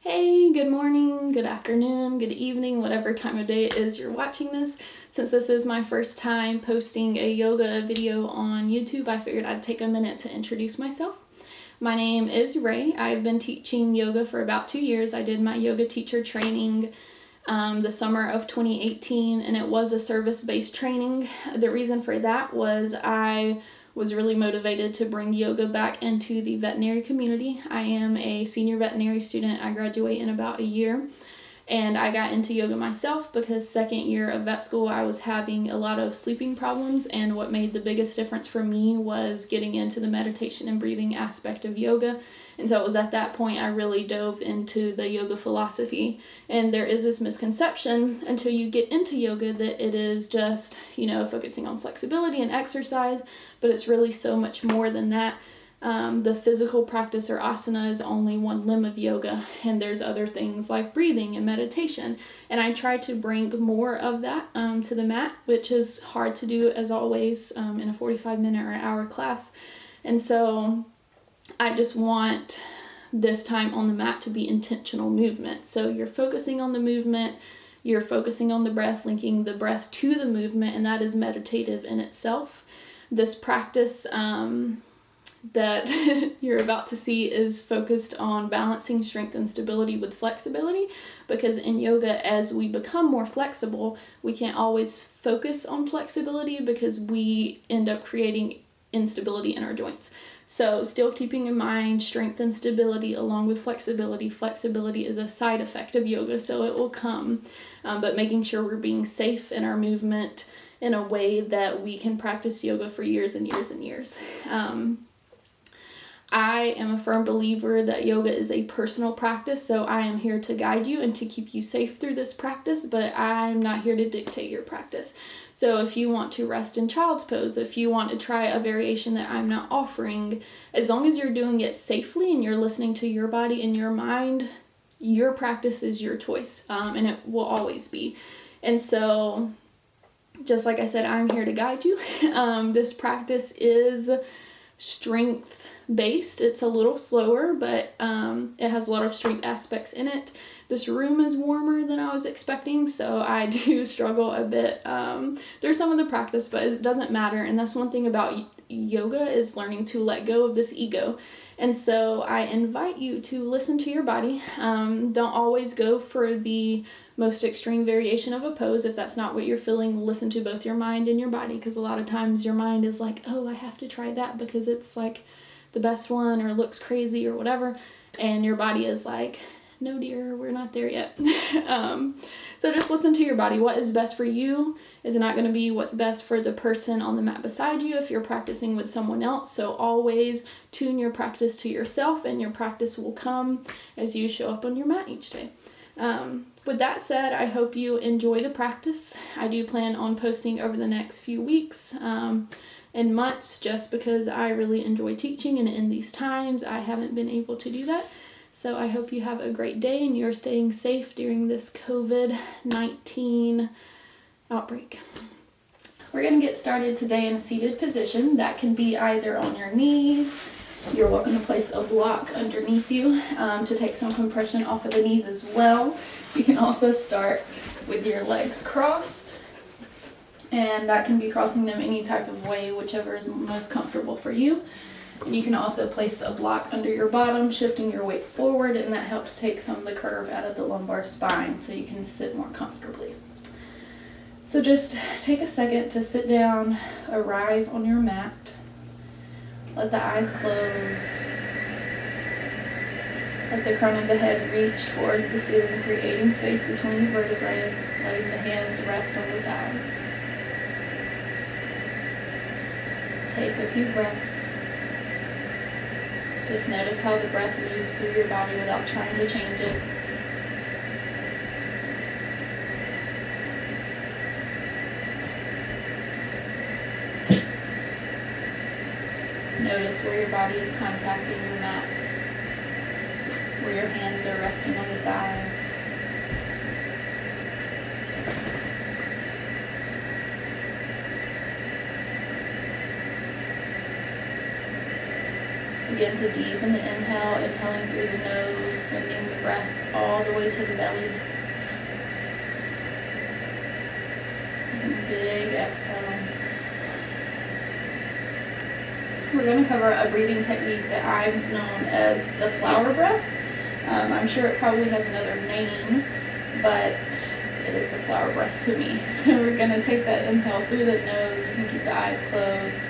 Hey, good morning, good afternoon, good evening, whatever time of day it is you're watching this. Since this is my first time posting a yoga video on YouTube, I figured I'd take a minute to introduce myself. My name is Ray. I've been teaching yoga for about 2 years. I did my yoga teacher training the summer of 2018, and it was a service-based training. The reason for that was I was really motivated to bring yoga back into the veterinary community. I am a senior veterinary student. I graduate in about a year, and I got into yoga myself because second year of vet school I was having a lot of sleeping problems, and what made the biggest difference for me was getting into the meditation and breathing aspect of yoga. And so it was at that point I really dove into the yoga philosophy. And there is this misconception until you get into yoga that it is just, focusing on flexibility and exercise, but it's really so much more than that. The physical practice or asana is only one limb of yoga, and there's other things like breathing and meditation. And I try to bring more of that to the mat, which is hard to do as always in a 45-minute or an hour class. And so I just want this time on the mat to be intentional movement. So you're focusing on the movement, you're focusing on the breath, linking the breath to the movement, and that is meditative in itself. This practice that you're about to see is focused on balancing strength and stability with flexibility, because in yoga, as we become more flexible, we can't always focus on flexibility because we end up creating instability in our joints. So still keeping in mind strength and stability along with flexibility. Flexibility is a side effect of yoga, so it will come, but making sure we're being safe in our movement in a way that we can practice yoga for years and years and years. I am a firm believer that yoga is a personal practice, so I am here to guide you and to keep you safe through this practice, but I'm not here to dictate your practice. So if you want to rest in child's pose, if you want to try a variation that I'm not offering, as long as you're doing it safely and you're listening to your body and your mind, your practice is your choice, and it will always be. And so, just like I said, I'm here to guide you. This practice is strength based. It's a little slower, but it has a lot of strength aspects in it. This room is warmer than I was expecting, so I do struggle a bit through some of the practice, but it doesn't matter. And that's one thing about yoga, is learning to let go of this ego. And so I invite you to listen to your body. Don't always go for the most extreme variation of a pose. If that's not what you're feeling, listen to both your mind and your body, because a lot of times your mind is like, oh, I have to try that because it's like the best one or looks crazy or whatever, and your body is like, no dear, we're not there yet. So just listen to your body. What is best for you is not going to be what's best for the person on the mat beside you if you're practicing with someone else. So always tune your practice to yourself, and your practice will come as you show up on your mat each day. With that said, I hope you enjoy the practice. I do plan on posting over the next few weeks and months, just because I really enjoy teaching, and in these times I haven't been able to do that. So I hope you have a great day and you're staying safe during this COVID-19 outbreak. We're going to get started today in a seated position. That can be either on your knees. You're welcome to place a block underneath you to take some compression off of the knees as well. You can also start with your legs crossed, and that can be crossing them any type of way, whichever is most comfortable for you. And you can also place a block under your bottom, shifting your weight forward, and that helps take some of the curve out of the lumbar spine so you can sit more comfortably. So just take a second to sit down, arrive on your mat. Let the eyes close. Let the crown of the head reach towards the ceiling, creating space between the vertebrae, letting the hands rest on the thighs. Take a few breaths. Just notice how the breath moves through your body without trying to change it. Notice where your body is contacting your mat, where your hands are resting on the thighs. Begin to deepen the inhale, inhaling through the nose, sending the breath all the way to the belly. Taking a big exhale. We're going to cover a breathing technique that I've known as the flower breath. I'm sure it probably has another name, but it is the flower breath to me. So we're going to take that inhale through the nose. You can keep the eyes closed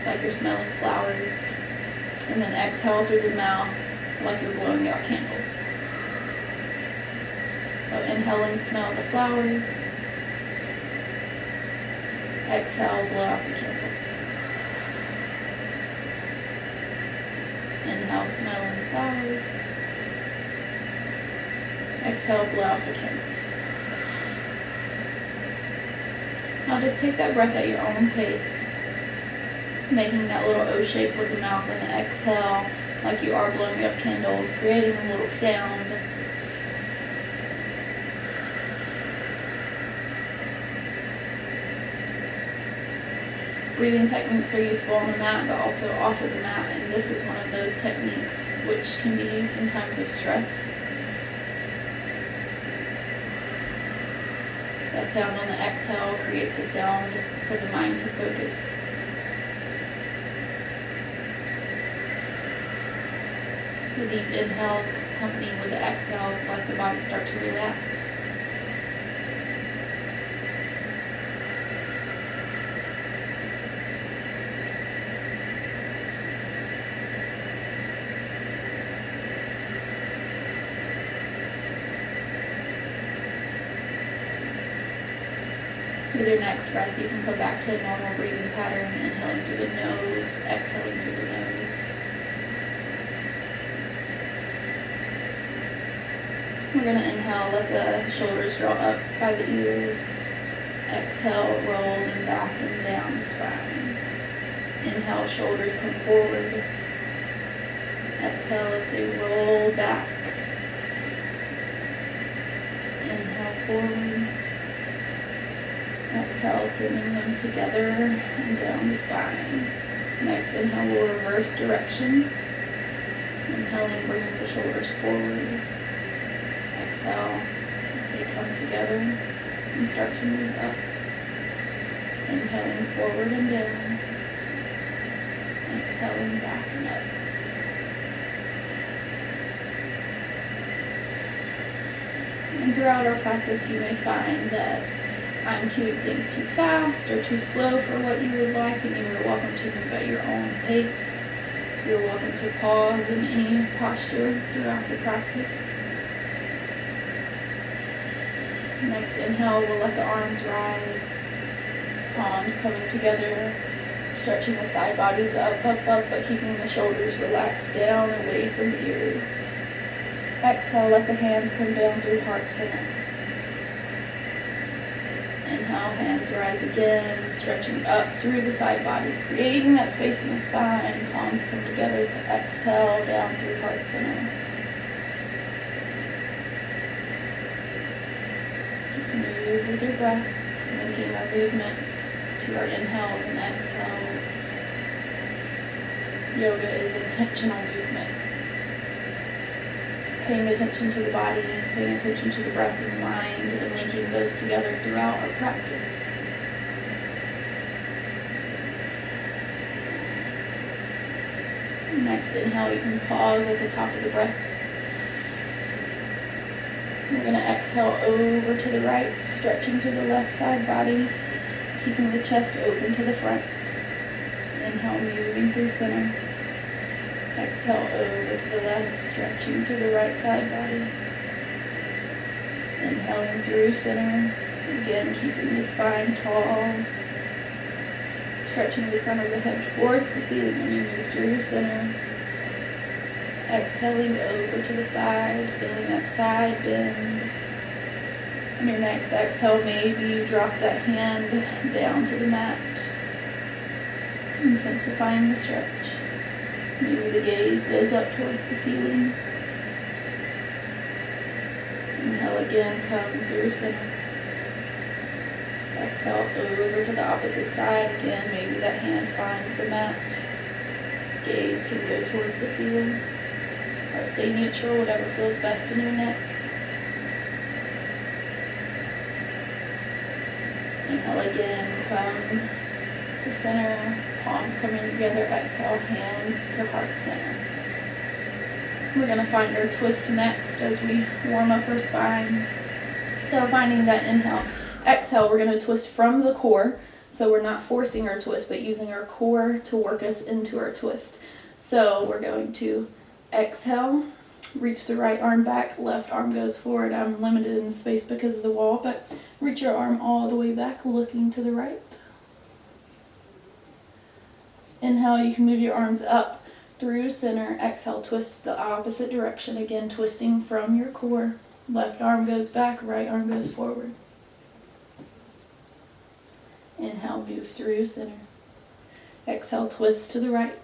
like you're smelling flowers. And then exhale through the mouth like you're blowing out candles. So inhaling, smell the flowers. Exhale, blow out the candles. Inhale, smelling the flowers. Exhale, blow out the candles. Now just take that breath at your own pace, making that little O shape with the mouth and the exhale like you are blowing up candles, creating a little sound. Breathing techniques are useful on the mat, but also off of the mat, and this is one of those techniques which can be used in times of stress. That sound on the exhale creates a sound for the mind to focus. The deep inhales accompanied with the exhales let the body start to relax. With your next breath, you can come back to a normal breathing pattern, inhaling through the nose, exhaling through the nose. We're going to inhale, let the shoulders draw up by the ears. Exhale, roll them back and down the spine. Inhale, shoulders come forward. Exhale as they roll back. Inhale, forward. Exhale, sending them together and down the spine. Next inhale, we'll reverse direction. Inhaling, bringing the shoulders forward. Exhale as they come together and start to move up. Inhaling forward and down. Exhaling back and up. And throughout our practice, you may find that I'm cueing things too fast or too slow for what you would like, and you are welcome to move at your own pace. You're welcome to pause in any posture throughout the practice. Next inhale, we'll let the arms rise, palms coming together, stretching the side bodies up, but keeping the shoulders relaxed down away from the ears. Exhale, let the hands come down through heart center. Inhale, hands rise again, stretching up through the side bodies, creating that space in the spine. Palms come together to exhale down through heart center. Just move with your breath, linking our movements to our inhales and exhales. Yoga is intentional movement. Paying attention to the body, paying attention to the breath and the mind, and linking those together throughout our practice. Next inhale, you can pause at the top of the breath. We're going to exhale over to the right, stretching to the left side body, keeping the chest open to the front. Inhale, moving through center. Exhale over to the left, stretching to the right side body. Inhaling through center. Again, keeping the spine tall. Stretching the crown of the head towards the ceiling when you move through center. Exhaling over to the side, feeling that side bend. On your next exhale, maybe you drop that hand down to the mat, intensifying the stretch. Maybe the gaze goes up towards the ceiling. Inhale again, come through center. Exhale over to the opposite side again. Maybe that hand finds the mat. Gaze can go towards the ceiling. or stay neutral, whatever feels best in your neck. Inhale again, come to center, palms coming together. Exhale, hands to heart center. We're going to find our twist next as we warm up our spine. So finding that inhale, exhale, we're going to twist from the core. So we're not forcing our twist, but using our core to work us into our twist. So we're going to exhale, reach the right arm back, left arm goes forward. I'm limited in space because of the wall, but reach your arm all the way back, looking to the right. Inhale, you can move your arms up through center. Exhale, twist the opposite direction. Again, twisting from your core. Left arm goes back, right arm goes forward. Inhale, move through center. Exhale, twist to the right.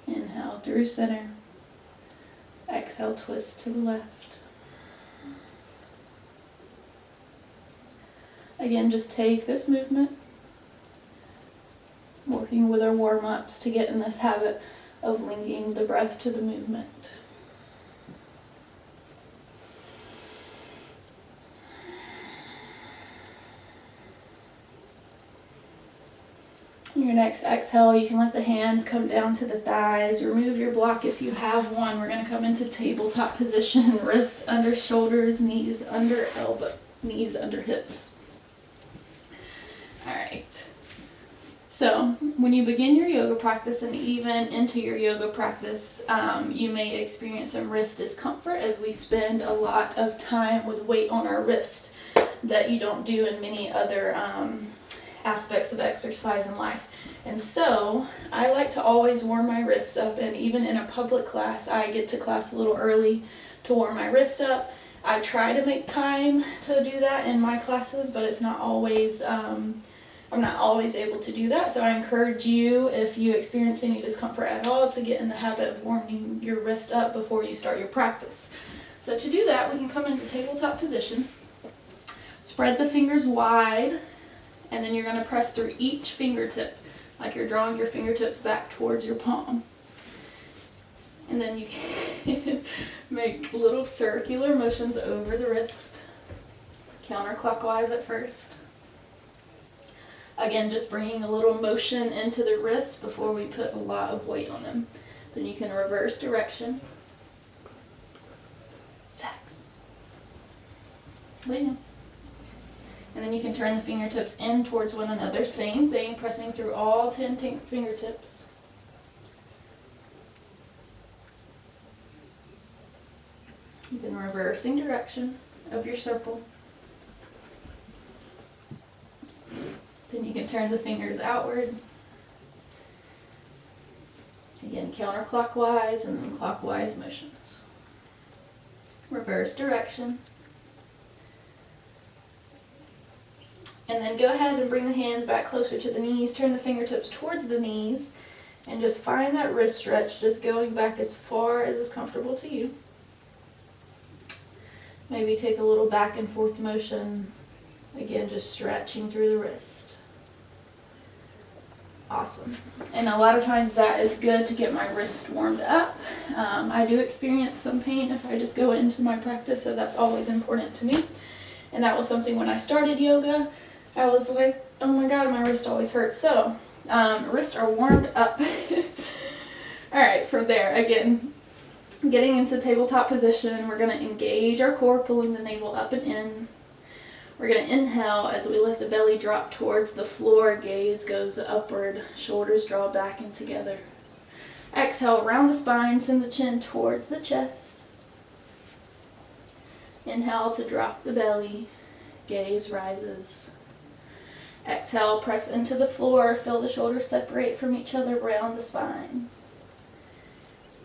Inhale through center. Exhale, twist to the left. Again, just take this movement, working with our warm-ups to get in this habit of linking the breath to the movement. Your next exhale, you can let the hands come down to the thighs. Remove your block if you have one. We're going to come into tabletop position, wrists under shoulders, knees under elbow, knees under hips. All right. So when you begin your yoga practice and even into your yoga practice, you may experience some wrist discomfort as we spend a lot of time with weight on our wrist that you don't do in many other aspects of exercise in life. And so I like to always warm my wrists up, and even in a public class, I get to class a little early to warm my wrist up. I try to make time to do that in my classes, but it's not always, I'm not always able to do that. So I encourage you, if you experience any discomfort at all, to get in the habit of warming your wrist up before you start your practice. So to do that, we can come into tabletop position, spread the fingers wide, and then you're going to press through each fingertip, like you're drawing your fingertips back towards your palm. And then you can make little circular motions over the wrist, counterclockwise at first. Again, just bringing a little motion into the wrists before we put a lot of weight on them. Then you can reverse direction. Tax. Wait. And then you can turn the fingertips in towards one another. Same thing, pressing through all 10 fingertips. Then reversing direction of your circle. Then you can turn the fingers outward. Again, counterclockwise and then clockwise motions. Reverse direction. And then go ahead and bring the hands back closer to the knees. Turn the fingertips towards the knees. And just find that wrist stretch, just going back as far as is comfortable to you. Maybe take a little back and forth motion. Again, just stretching through the wrist. Awesome. And a lot of times that is good to get my wrist warmed up. I do experience some pain if I just go into my practice, so that's always important to me. And that was something when I started yoga. I was like, oh my God, my wrist always hurts. So, wrists are warmed up. All right, from there, again, getting into tabletop position, we're going to engage our core, pulling the navel up and in. We're going to inhale as we let the belly drop towards the floor, gaze goes upward, shoulders draw back and together. Exhale, round the spine, send the chin towards the chest. Inhale to drop the belly, gaze rises. Exhale, press into the floor, feel the shoulders separate from each other, round the spine.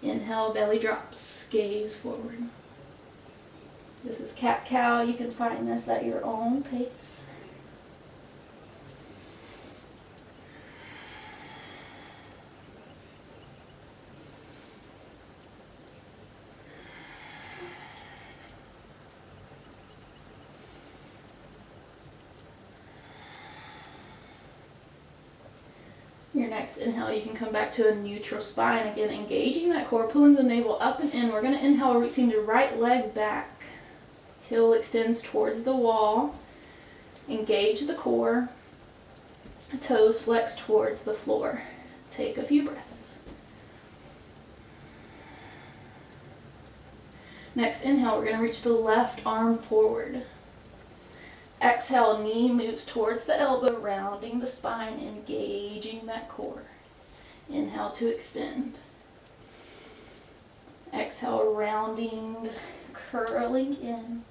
Inhale, belly drops, gaze forward. This is cat-cow. You can find this at your own pace. Your next inhale, you can come back to a neutral spine. Again, engaging that core, pulling the navel up and in. We're going to inhale, rooting the right leg back. Heel extends towards the wall. Engage the core. Toes flex towards the floor. Take a few breaths. Next inhale, we're going to reach the left arm forward. Exhale, knee moves towards the elbow, rounding the spine, engaging that core. Inhale to extend. Exhale, rounding, curling in.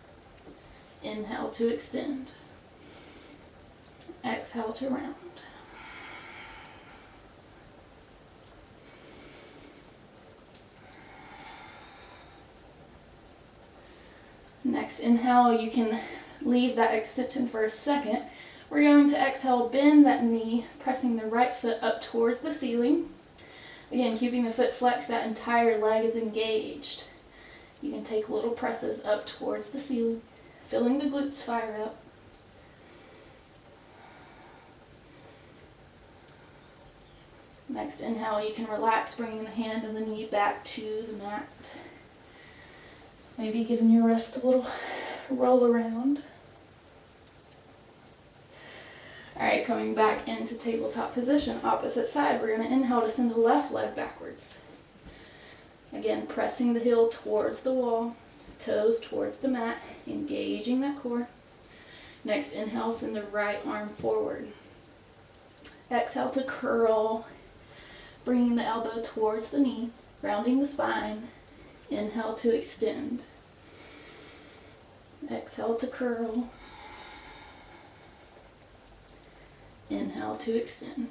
Inhale to extend. Exhale to round. Next inhale, you can leave that extension for a second. We're going to exhale, bend that knee, pressing the right foot up towards the ceiling. Again, keeping the foot flexed, that entire leg is engaged. You can take little presses up towards the ceiling, feeling the glutes fire up. Next inhale, you can relax, bringing the hand and the knee back to the mat. Maybe giving your wrist a little roll around. Alright, coming back into tabletop position, opposite side. We're going to inhale to send the left leg backwards. Again, pressing the heel towards the wall, toes towards the mat, engaging that core. Next inhale, send the right arm forward. Exhale to curl, bringing the elbow towards the knee, rounding the spine. Inhale to extend. Exhale to curl. Inhale to extend.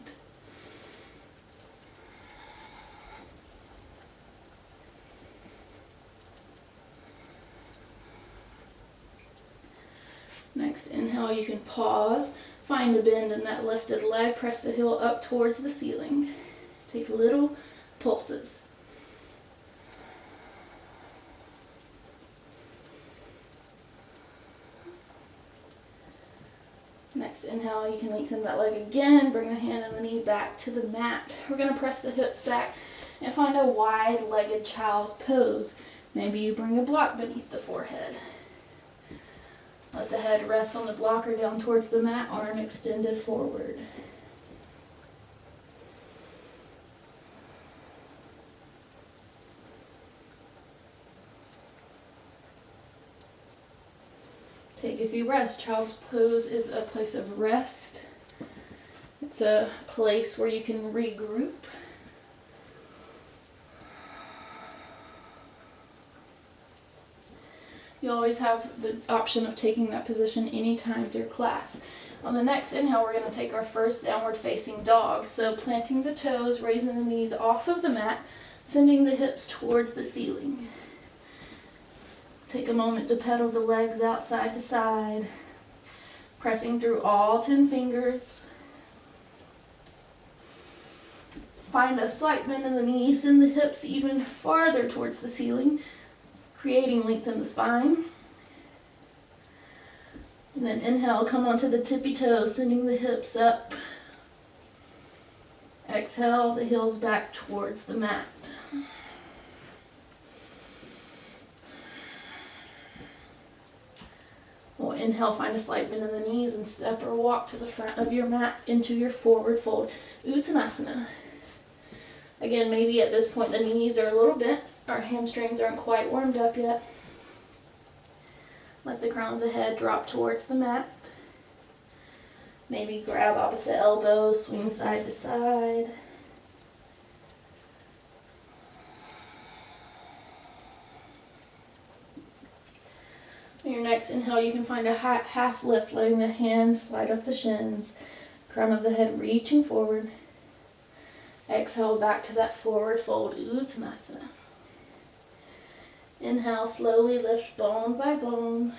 Next inhale, you can pause, find a bend in that lifted leg, press the heel up towards the ceiling. Take little pulses. Next inhale, you can lengthen that leg again, bring the hand and the knee back to the mat. We're going to press the hips back and find a wide-legged child's pose. Maybe you bring a block beneath the forehead. Let the head rest on the block or down towards the mat, arm extended forward. Take a few breaths. Child's pose is a place of rest. It's a place where you can regroup. You always have the option of taking that position anytime through class. On the next inhale, we're going to take our first downward facing dog. So planting the toes, raising the knees off of the mat, sending the hips towards the ceiling. Take a moment to pedal the legs out side to side, pressing through all 10 fingers. Find a slight bend in the knees, send the hips even farther towards the ceiling, creating length in the spine. And then inhale, come onto the tippy toes, sending the hips up. Exhale, the heels back towards the mat. We'll inhale, find a slight bend in the knees and step or walk to the front of your mat into your forward fold, Uttanasana. Again, maybe at this point the knees are a little bent, our hamstrings aren't quite warmed up yet. Let the crown of the head drop towards the mat. Maybe grab opposite elbow, swing side to side. On your next inhale, you can find a half lift, letting the hands slide up the shins, crown of the head reaching forward. Exhale, back to that forward fold, Uttanasana. Inhale, slowly lift bone by bone,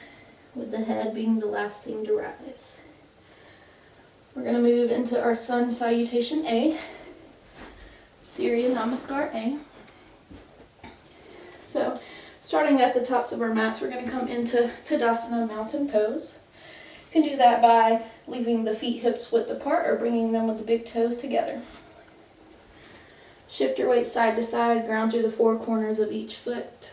with the head being the last thing to rise. We're going to move into our Sun Salutation A, Surya Namaskar A. So, starting at the tops of our mats, we're going to come into Tadasana, mountain pose. You can do that by leaving the feet hips width apart or bringing them with the big toes together. Shift your weight side to side, ground through the four corners of each foot.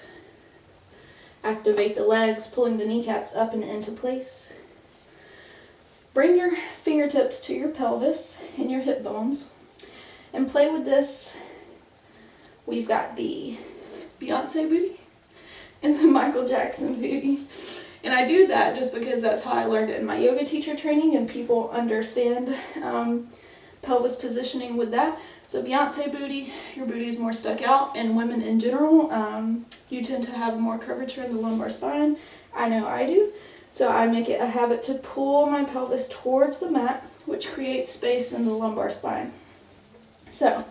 Activate the legs, pulling the kneecaps up and into place. Bring your fingertips to your pelvis and your hip bones and play with this. We've got the Beyonce booty and the Michael Jackson booty. And I do that just because that's how I learned it in my yoga teacher training, and people understand pelvis positioning with that. So Beyonce booty, your booty is more stuck out, and women in general, you tend to have more curvature in the lumbar spine. I know I do. So I make it a habit to pull my pelvis towards the mat, which creates space in the lumbar spine. So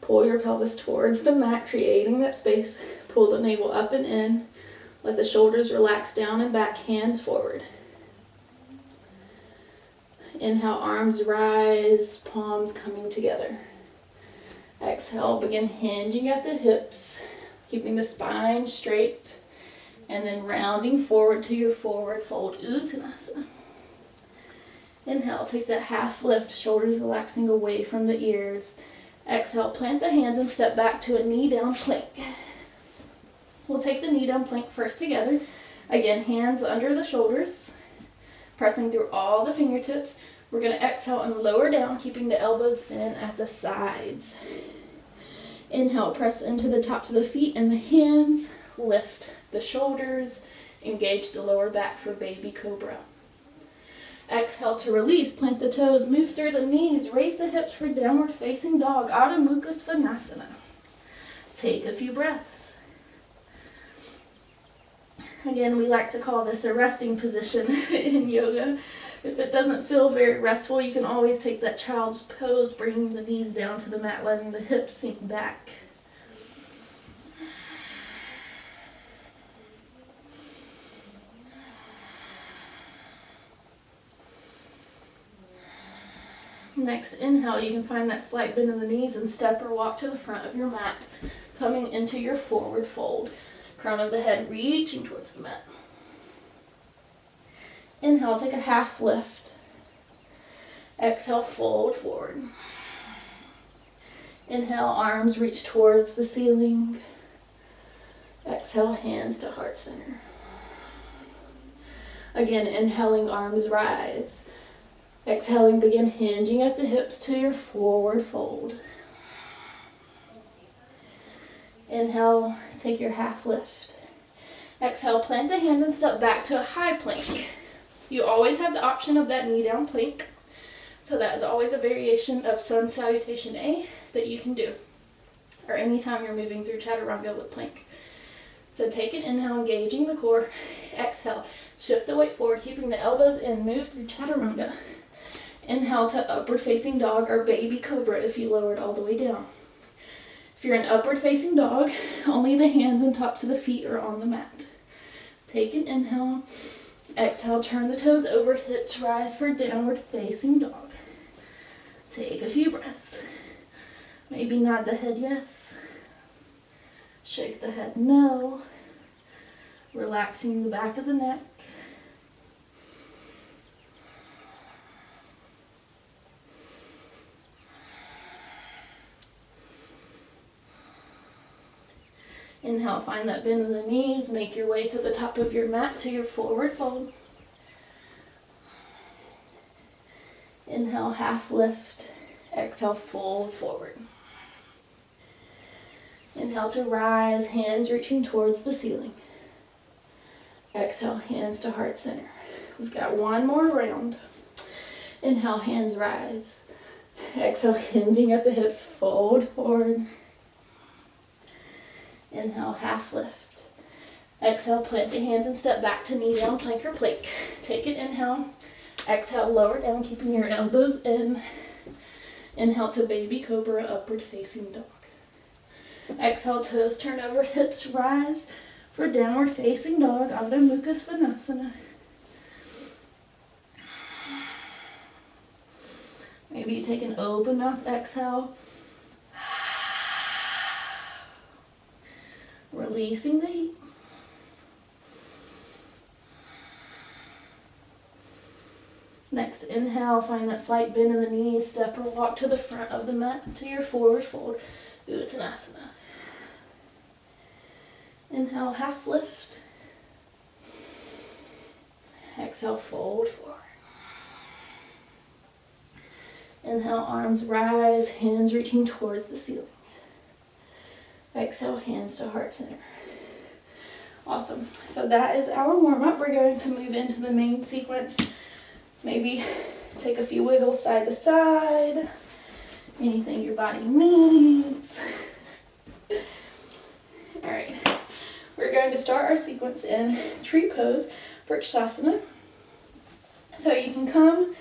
pull your pelvis towards the mat, creating that space. Pull the navel up and in. Let the shoulders relax down and back, hands forward. Inhale, arms rise, palms coming together. Exhale, begin hinging at the hips, keeping the spine straight, and then rounding forward to your forward fold, Uttanasana. Inhale, take that half lift, shoulders relaxing away from the ears. Exhale, plant the hands and step back to a knee down plank. We'll take the knee down plank first together. Again, hands under the shoulders, pressing through all the fingertips. We're going to exhale and lower down, keeping the elbows in at the sides. Inhale, press into the tops of the feet and the hands. Lift the shoulders. Engage the lower back for baby cobra. Exhale to release. Plant the toes. Move through the knees. Raise the hips for downward facing dog. Adho Mukha Svanasana. Take a few breaths. Again, we like to call this a resting position in yoga. If it doesn't feel very restful, you can always take that child's pose, bringing the knees down to the mat, letting the hips sink back. Next inhale, you can find that slight bend in the knees and step or walk to the front of your mat, coming into your forward fold. Crown of the head reaching towards the mat. Inhale, take a half lift. Exhale, fold forward. Inhale, arms reach towards the ceiling. Exhale, hands to heart center. Again, inhaling, arms rise. Exhaling, begin hinging at the hips to your forward fold. Inhale, take your half lift. Exhale, plant the hand and step back to a high plank. You always have the option of that knee down plank. So that is always a variation of Sun Salutation A that you can do, or anytime you're moving through Chaturanga with plank. So take an inhale, engaging the core. Exhale, shift the weight forward, keeping the elbows in, move through Chaturanga. Inhale to upward facing dog or baby cobra if you lower it all the way down. If you're in upward facing dog, only the hands and tops of the feet are on the mat. Take an inhale. Exhale, turn the toes over, hips rise for downward facing dog. Take a few breaths. Maybe nod the head yes. Shake the head no. Relaxing the back of the neck. Inhale, find that bend in the knees. Make your way to the top of your mat to your forward fold. Inhale, half lift. Exhale, fold forward. Inhale to rise, hands reaching towards the ceiling. Exhale, hands to heart center. We've got one more round. Inhale, hands rise. Exhale, hinging at the hips, fold forward. Inhale, half lift. Exhale, plant the hands and step back to knee down, plank or plank. Take an inhale. Exhale, lower down, keeping your elbows in. Inhale to baby cobra, upward facing dog. Exhale, toes turn over, hips rise for downward facing dog, Adho Mukha Svanasana. Maybe you take an open mouth exhale. Releasing the heat. Next inhale, find that slight bend in the knees, step or walk to the front of the mat to your forward fold. Uttanasana. Inhale, half lift. Exhale, fold forward. Inhale, arms rise, hands reaching towards the ceiling. Exhale, hands to heart center. Awesome. So that is our warm-up. We're going to move into the main sequence. Maybe take a few wiggles side to side. Anything your body needs. All right. We're going to start our sequence in tree pose, Vrikshasana. So you can come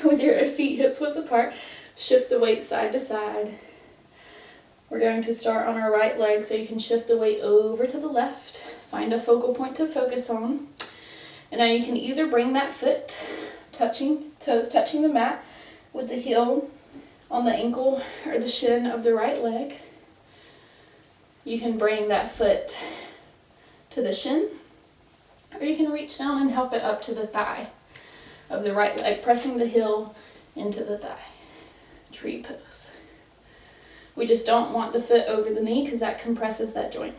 with your feet hips width apart, shift the weight side to side. We're going to start on our right leg, so you can shift the weight over to the left, find a focal point to focus on. And now you can either bring that foot toes touching the mat with the heel on the ankle or the shin of the right leg. You can bring that foot to the shin, or you can reach down and help it up to the thigh of the right leg, pressing the heel into the thigh. Tree pose. We just don't want the foot over the knee because that compresses that joint.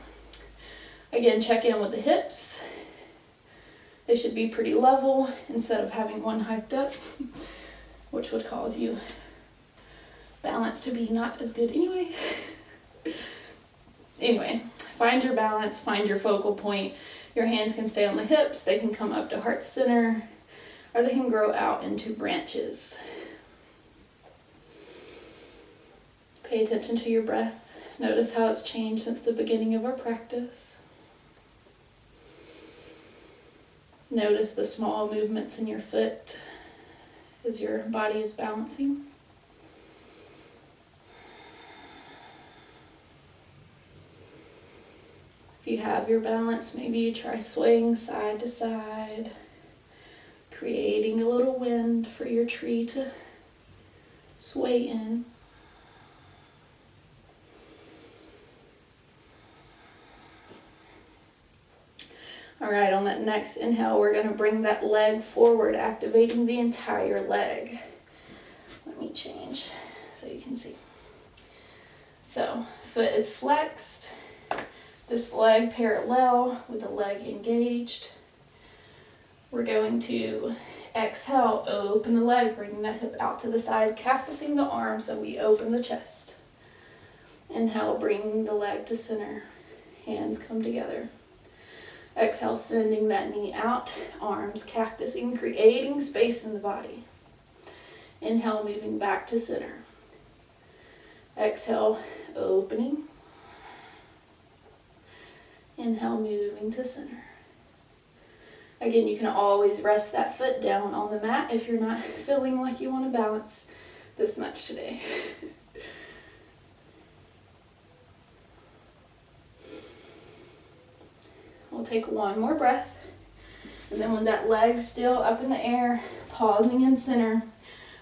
Again, check in with the hips. They should be pretty level instead of having one hiked up, which would cause you balance to be not as good anyway. Anyway, find your balance, find your focal point. Your hands can stay on the hips, they can come up to heart center, or they can grow out into branches. Pay attention to your breath. Notice how it's changed since the beginning of our practice. Notice the small movements in your foot as your body is balancing. If you have your balance, maybe you try swaying side to side, creating a little wind for your tree to sway in. All right, on that next inhale, we're going to bring that leg forward, activating the entire leg. Let me change so you can see. So, foot is flexed, this leg parallel with the leg engaged. We're going to exhale, open the leg, bringing that hip out to the side, cactusing the arm so we open the chest. Inhale, bringing the leg to center, hands come together. Exhale, sending that knee out, arms cactusing, creating space in the body. Inhale, moving back to center. Exhale, opening. Inhale, moving to center. Again, you can always rest that foot down on the mat if you're not feeling like you want to balance this much today. We'll take one more breath, and then with that leg still up in the air, pausing in center,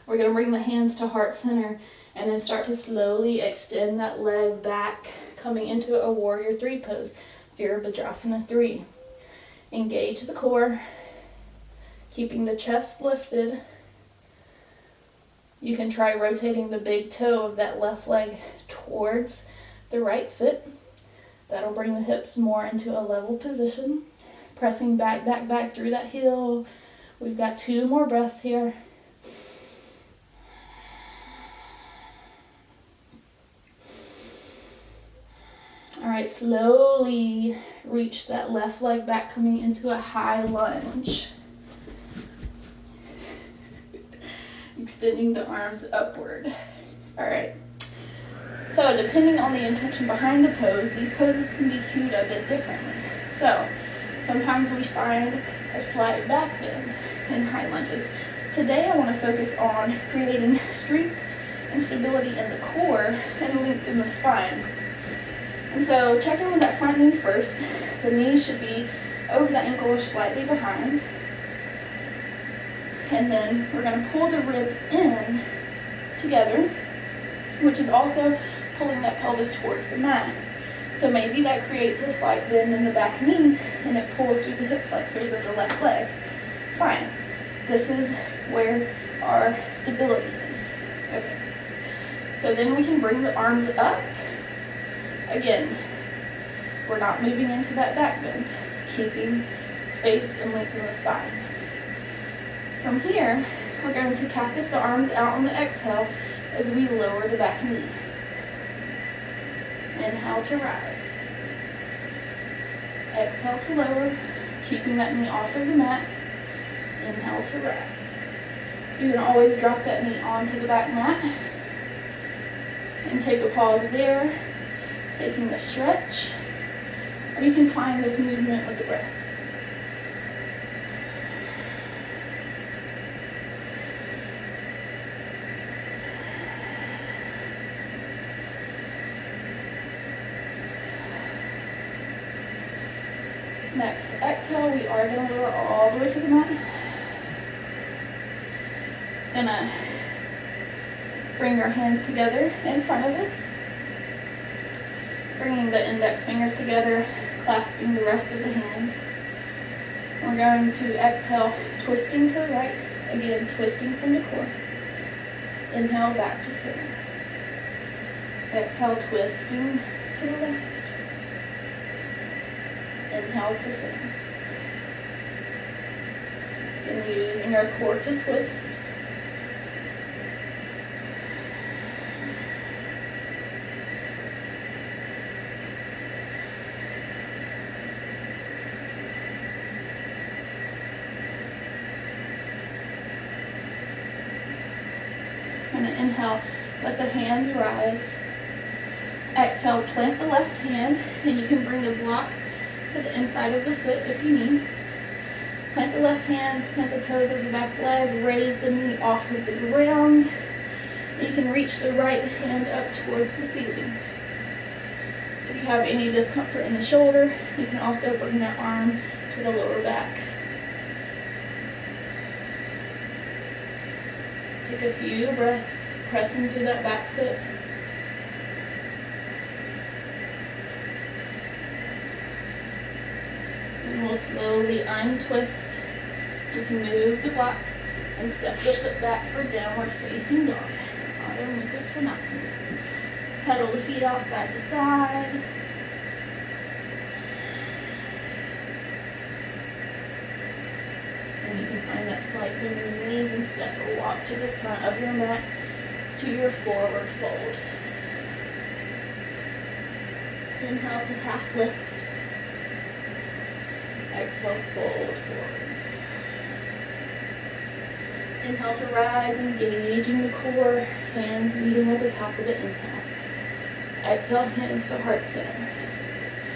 we're going to bring the hands to heart center and then start to slowly extend that leg back, coming into a warrior three pose, Virabhadrasana 3. Engage the core, keeping the chest lifted. You can try rotating the big toe of that left leg towards the right foot. That'll bring the hips more into a level position. Pressing back, back, back through that heel. We've got 2 more breaths here. All right, slowly reach that left leg back, coming into a high lunge. Extending the arms upward. All right. So depending on the intention behind the pose, these poses can be cued a bit differently. So sometimes we find a slight back bend in high lunges. Today I want to focus on creating strength and stability in the core and length in the spine. And so check in with that front knee first. The knee should be over the ankle or slightly behind. And then we're going to pull the ribs in together, which is also pulling that pelvis towards the mat. So maybe that creates a slight bend in the back knee and it pulls through the hip flexors of the left leg. Fine. This is where our stability is. Okay. So then we can bring the arms up. Again, we're not moving into that back bend, keeping space and length in the spine. From here, we're going to cactus the arms out on the exhale as we lower the back knee. Inhale to rise. Exhale to lower, keeping that knee off of the mat. Inhale to rise. You can always drop that knee onto the back mat and take a pause there, taking a stretch, or you can find this movement with the breath. Next exhale, we are going to lower all the way to the mat. Gonna bring our hands together in front of us. Bringing the index fingers together, clasping the rest of the hand. We're going to exhale, twisting to the right. Again, twisting from the core. Inhale, back to center. Exhale, twisting to the left. Inhale to center. And using our core to twist. And inhale, let the hands rise. Exhale, plant the left hand, and you can bring the block to the inside of the foot if you need. Plant the left hands, plant the toes of the back leg, raise the knee off of the ground. You can reach the right hand up towards the ceiling. If you have any discomfort in the shoulder, you can also bring that arm to the lower back. Take a few breaths, pressing through that back foot. And we'll slowly untwist. You can move the block and step the foot back for downward facing dog. Adho Mukha Svanasana. Pedal the feet out side to side. And you can find that slight bend in the knees and step or walk to the front of your mat to your forward fold. Inhale to half lift. Exhale, fold forward. Inhale to rise, engaging the core, hands meeting at the top of the inhale. Exhale, hands to heart center.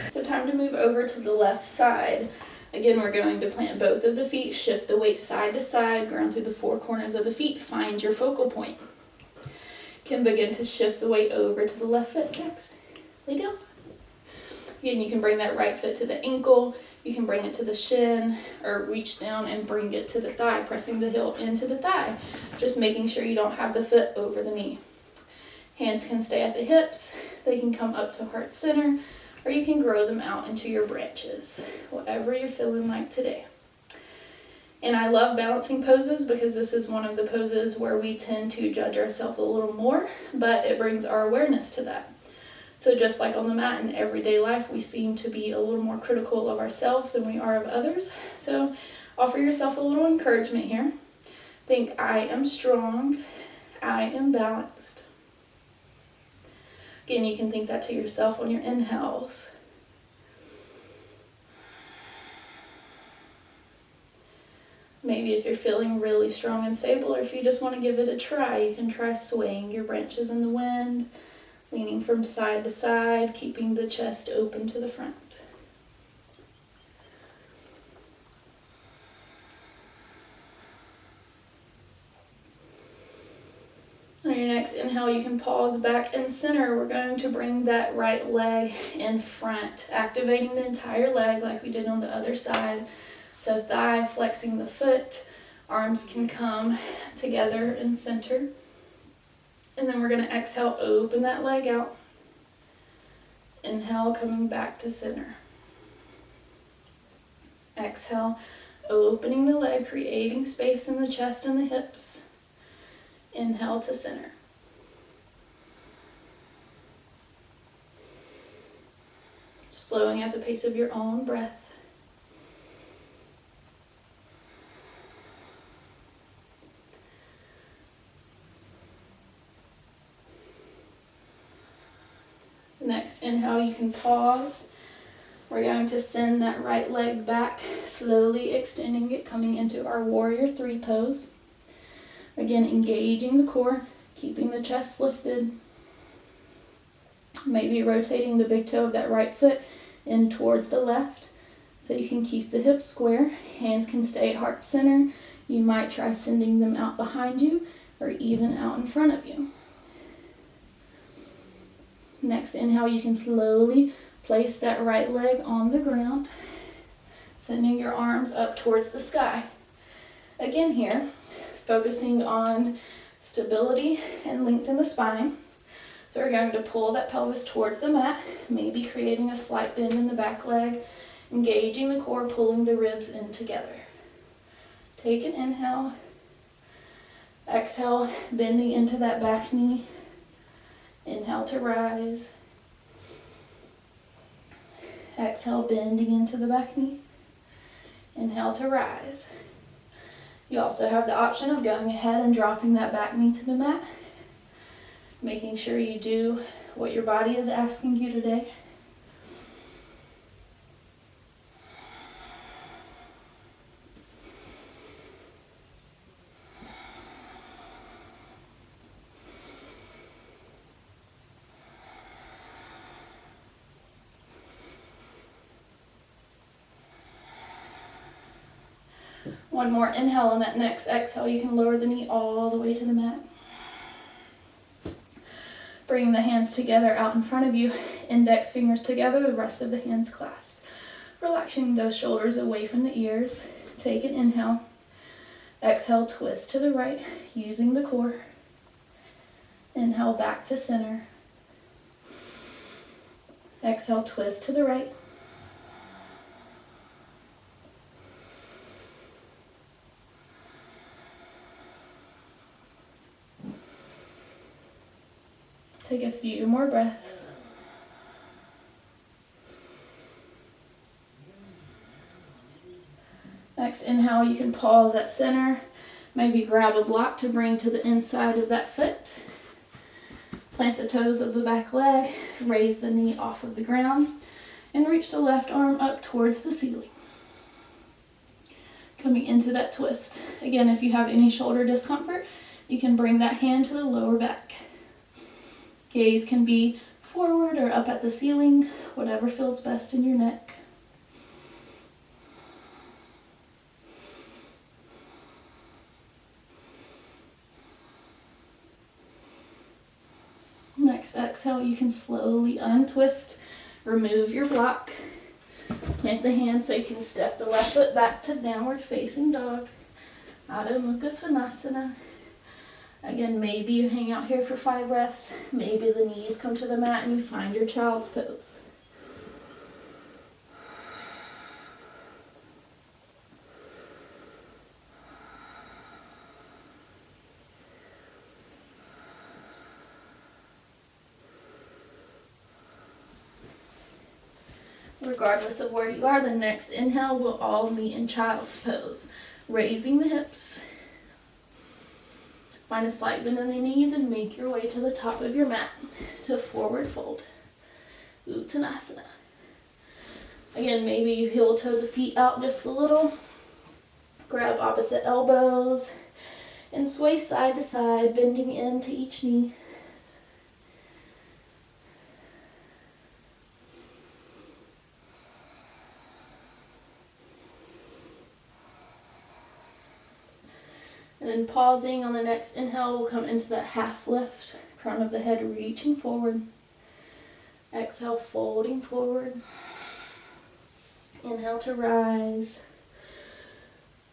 So time to move over to the left side. Again, we're going to plant both of the feet, shift the weight side to side, ground through the four corners of the feet, find your focal point. You can begin to shift the weight over to the left foot next. Lay down. Again, you can bring that right foot to the ankle. You can bring it to the shin or reach down and bring it to the thigh, pressing the heel into the thigh. Just making sure you don't have the foot over the knee. Hands can stay at the hips. They can come up to heart center, or you can grow them out into your branches, whatever you're feeling like today. And I love balancing poses because this is one of the poses where we tend to judge ourselves a little more, but it brings our awareness to that. So just like on the mat in everyday life, we seem to be a little more critical of ourselves than we are of others. So offer yourself a little encouragement here. Think, I am strong, I am balanced. Again, you can think that to yourself on your inhales. Maybe if you're feeling really strong and stable, or if you just want to give it a try, you can try swaying your branches in the wind, leaning from side to side, keeping the chest open to the front. On your next inhale, you can pause back and center. We're going to bring that right leg in front, activating the entire leg like we did on the other side. So thigh flexing the foot, arms can come together in center. And then we're going to exhale, open that leg out. Inhale, coming back to center. Exhale, opening the leg, creating space in the chest and the hips. Inhale to center. slowing at the pace of your own breath. Next inhale, you can pause. We're going to send that right leg back, slowly extending it, coming into our warrior 3 pose. Again, engaging the core, keeping the chest lifted. Maybe rotating the big toe of that right foot in towards the left so you can keep the hips square. Hands can stay at heart center. You might try sending them out behind you or even out in front of you. Next inhale, you can slowly place that right leg on the ground, sending your arms up towards the sky. Again here, focusing on stability and length in the spine. So we're going to pull that pelvis towards the mat, maybe creating a slight bend in the back leg, engaging the core, pulling the ribs in together. Take an inhale. Exhale, bending into that back knee. Inhale to rise. Exhale, bending into the back knee. Inhale to rise. You also have the option of going ahead and dropping that back knee to the mat, making sure you do what your body is asking you today. One more inhale. On that next exhale, you can lower the knee all the way to the mat. Bringing the hands together out in front of you, index fingers together, the rest of the hands clasped. Relaxing those shoulders away from the ears. Take an inhale. Exhale, twist to the right, using the core. Inhale, back to center. Exhale, twist to the right. Take a few more breaths. Next inhale, you can pause at center. Maybe grab a block to bring to the inside of that foot. Plant the toes of the back leg, raise the knee off of the ground, and reach the left arm up towards the ceiling. Coming into that twist. Again, if you have any shoulder discomfort, you can bring that hand to the lower back. Gaze can be forward or up at the ceiling, whatever feels best in your neck. Next exhale, you can slowly untwist, remove your block, plant the hand so you can step the left foot back to downward facing dog, Adho Mukha Svanasana. Again, maybe you hang out here for 5 breaths. Maybe the knees come to the mat and you find your child's pose. Regardless of where you are, the next inhale will all meet in child's pose. Raising the hips. Find a slight bend in the knees and make your way to the top of your mat to forward fold. Uttanasana. Again, maybe you heel toe the feet out just a little. Grab opposite elbows and sway side to side, bending into each knee. And then pausing on the next inhale, we'll come into that half lift, crown of the head reaching forward. Exhale, folding forward. Inhale to rise.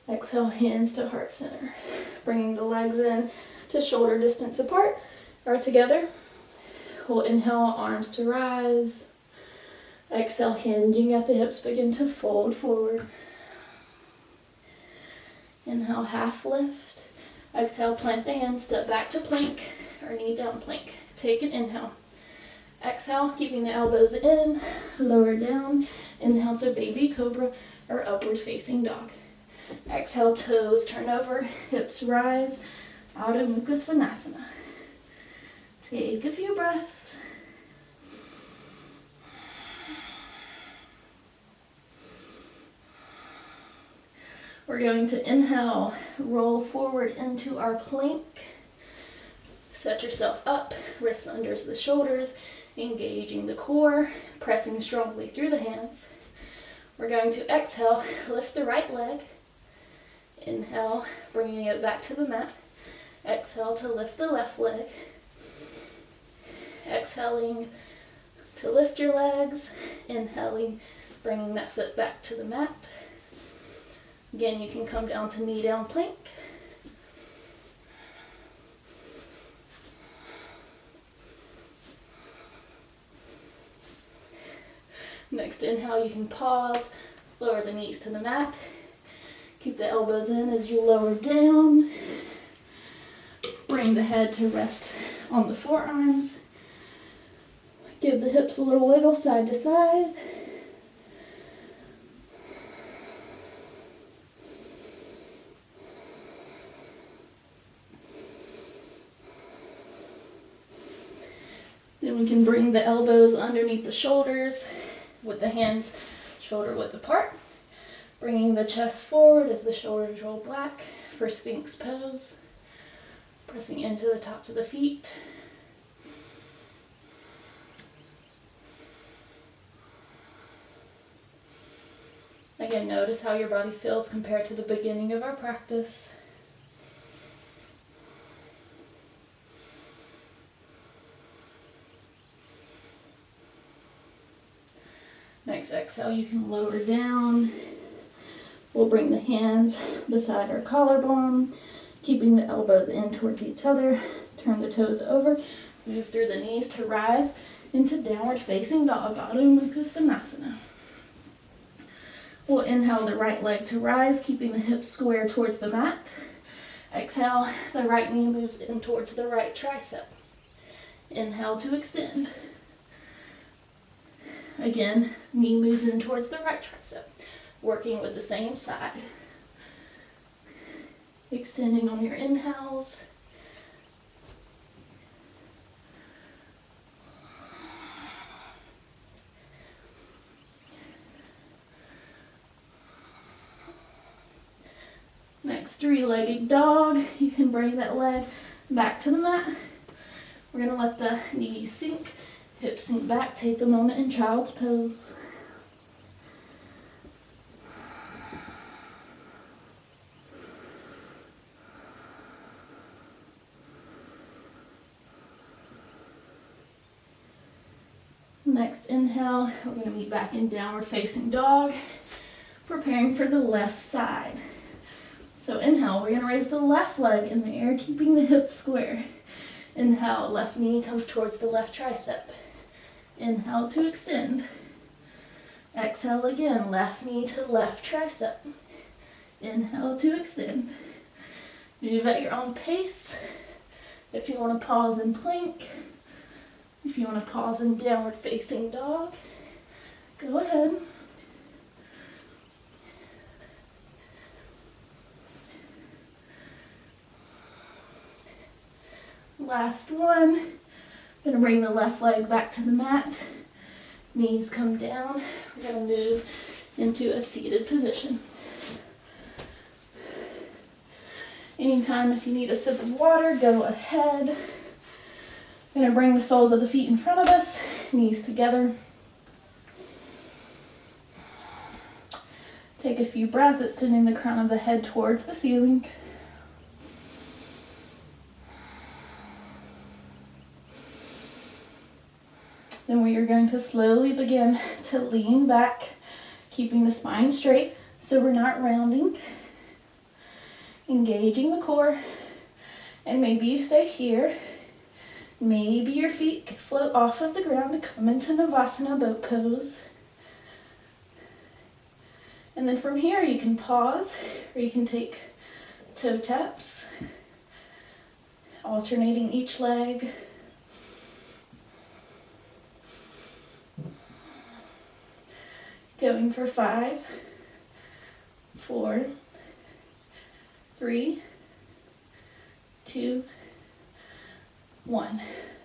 Exhale, hands to heart center. Bringing the legs in to shoulder distance apart or together. We'll inhale, arms to rise. Exhale, hinging at the hips, begin to fold forward. Inhale, half lift. Exhale, plant the hands, step back to plank or knee down plank. Take an inhale. Exhale, keeping the elbows in, lower down. Inhale to baby cobra or upward facing dog. Exhale, toes turn over, hips rise, Adho Mukha Svanasana. Take a few breaths. We're going to inhale, roll forward into our plank. Set yourself up, wrists under the shoulders, engaging the core, pressing strongly through the hands. We're going to exhale, lift the right leg. Inhale, bringing it back to the mat. Exhale to lift the left leg. Exhaling to lift your legs. Inhaling, bringing that foot back to the mat. Again, you can come down to knee down plank. Next inhale, you can pause, lower the knees to the mat. Keep the elbows in as you lower down. Bring the head to rest on the forearms. Give the hips a little wiggle side to side. Then we can bring the elbows underneath the shoulders with the hands shoulder width apart. Bringing the chest forward as the shoulders roll back for Sphinx pose. Pressing into the tops of the feet. Again, notice how your body feels compared to the beginning of our practice. Next exhale, you can lower down. We'll bring the hands beside our collarbone, keeping the elbows in towards each other. Turn the toes over, move through the knees to rise into downward facing dog, Adho Mukha Svanasana. We'll inhale the right leg to rise, keeping the hips square towards the mat. Exhale, the right knee moves in towards the right tricep. Inhale to extend. Again, knee moves in towards the right tricep, working with the same side. Extending on your inhales. Next, three-legged dog. You can bring that leg back to the mat. We're going to let the knees sink. Hips sink back, take a moment in child's pose. Next inhale, we're going to meet back in downward facing dog, preparing for the left side. So inhale, we're going to raise the left leg in the air, keeping the hips square. Inhale, left knee comes towards the left tricep. Inhale to extend. Exhale again, left knee to left tricep. Inhale to extend. Move at your own pace. If you want to pause in plank, if you want to pause in downward facing dog, go ahead. Last one. I'm going to bring the left leg back to the mat. Knees come down. We're going to move into a seated position. Anytime if you need a sip of water, go ahead. I'm going to bring the soles of the feet in front of us, knees together. Take a few breaths, extending the crown of the head towards the ceiling. Then we are going to slowly begin to lean back, keeping the spine straight so we're not rounding. Engaging the core. And maybe you stay here. Maybe your feet float off of the ground to come into Navasana boat pose. And then from here you can pause, or you can take toe taps, alternating each leg. Going for 5, 4, 3, 2, 1.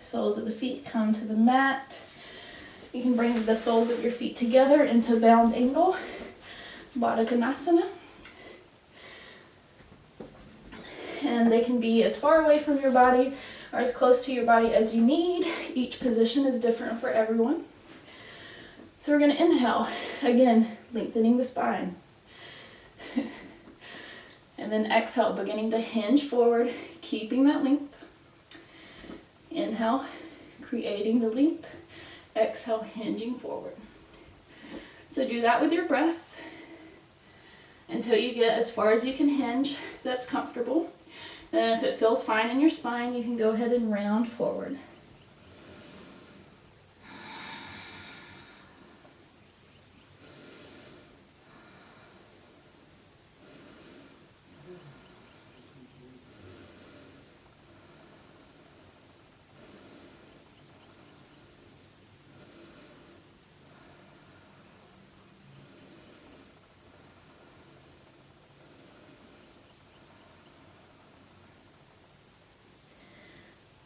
Soles of the feet come to the mat. You can bring the soles of your feet together into bound angle, Baddha Konasana. And they can be as far away from your body or as close to your body as you need. Each position is different for everyone. So we're going to inhale, again, lengthening the spine. And then exhale, beginning to hinge forward, keeping that length. Inhale, creating the length. Exhale, hinging forward. So do that with your breath until you get as far as you can hinge. That's comfortable. And if it feels fine in your spine, you can go ahead and round forward.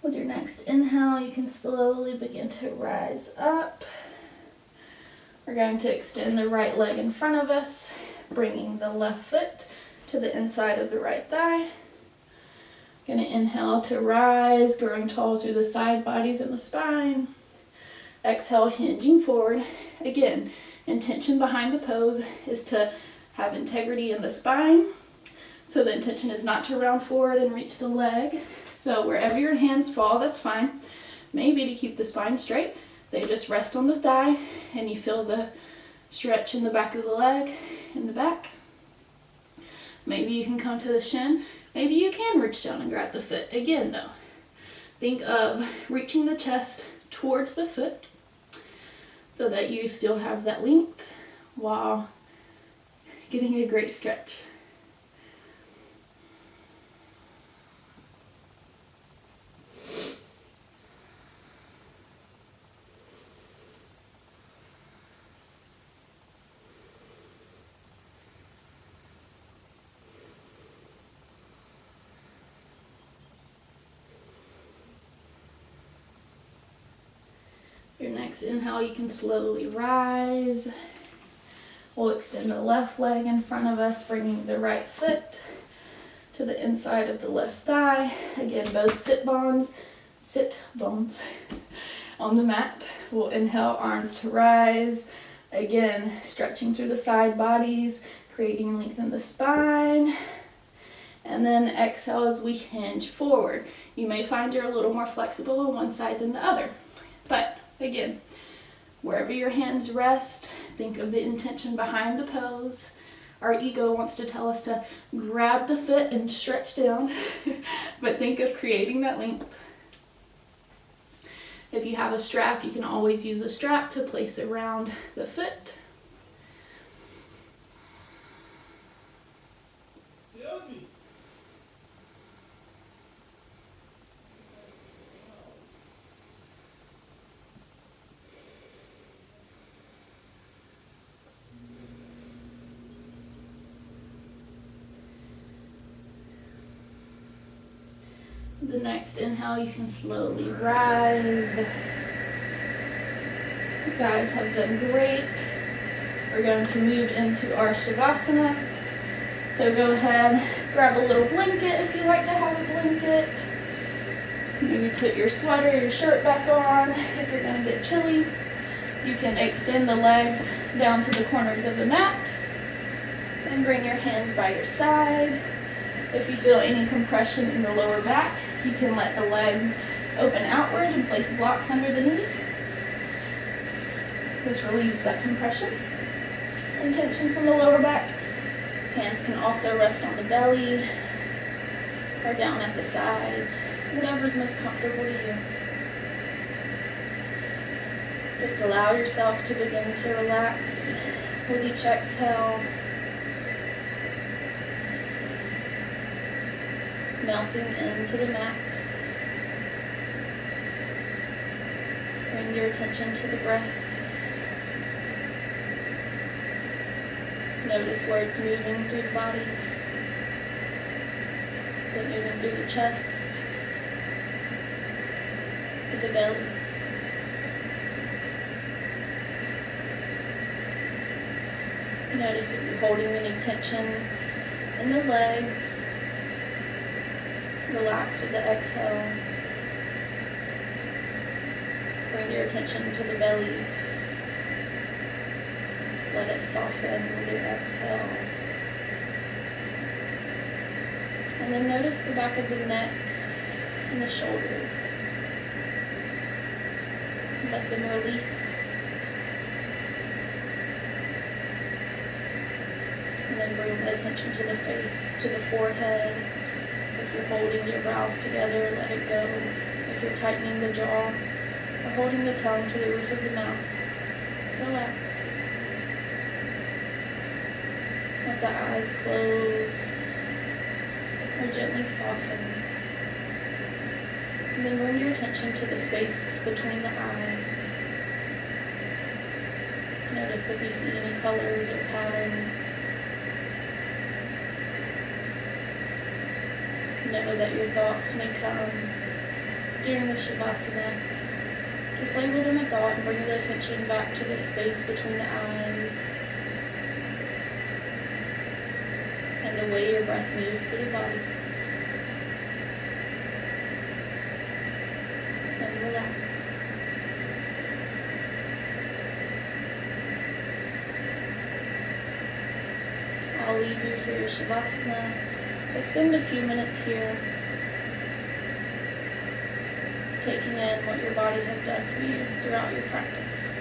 With your next inhale, you can slowly begin to rise up. We're going to extend the right leg in front of us, bringing the left foot to the inside of the right thigh. Going to inhale to rise, growing tall through the side bodies and the spine. Exhale, hinging forward. Again, intention behind the pose is to have integrity in the spine. So the intention is not to round forward and reach the leg. So wherever your hands fall, that's fine. Maybe to keep the spine straight, they just rest on the thigh and you feel the stretch in the back of the leg, in the back. Maybe you can come to the shin. Maybe you can reach down and grab the foot. Again though, think of reaching the chest towards the foot so that you still have that length while getting a great stretch. Your next inhale, you can slowly rise. We'll extend the left leg in front of us, bringing the right foot to the inside of the left thigh. Again, both sit bones on the mat. We'll inhale, arms to rise. Again, stretching through the side bodies, creating length in the spine. And then exhale as we hinge forward. You may find you're a little more flexible on one side than the other. But again, wherever your hands rest, think of the intention behind the pose. Our ego wants to tell us to grab the foot and stretch down, but think of creating that length. If you have a strap, you can always use a strap to place around the foot. The next inhale, you can slowly rise. You guys have done great. We're going to move into our Shavasana. So go ahead, grab a little blanket if you like to have a blanket. Maybe put your sweater, your shirt back on if you're going to get chilly. You can extend the legs down to the corners of the mat and bring your hands by your side. If you feel any compression in your lower back, you can let the legs open outward and place blocks under the knees. This relieves that compression and tension from the lower back. Hands can also rest on the belly or down at the sides, whatever's most comfortable to you. Just allow yourself to begin to relax with each exhale, melting into the mat. Bring your attention to the breath. Notice where it's moving through the body. Is it moving through the chest, or the belly? Notice if you're holding any tension in the legs. Relax with the exhale. Bring your attention to the belly. Let it soften with your exhale. And then notice the back of the neck and the shoulders. Let them release. And then bring the attention to the face, to the forehead. If you're holding your brows together, let it go. If you're tightening the jaw or holding the tongue to the roof of the mouth, relax. Let the eyes close or gently soften. And then bring your attention to the space between the eyes. Notice if you see any colors or pattern. Know that your thoughts may come during the Shavasana. Just label them a thought and bring the attention back to the space between the eyes and the way your breath moves through the body. And relax. I'll leave you for your Shavasana. But spend a few minutes here taking in what your body has done for you throughout your practice.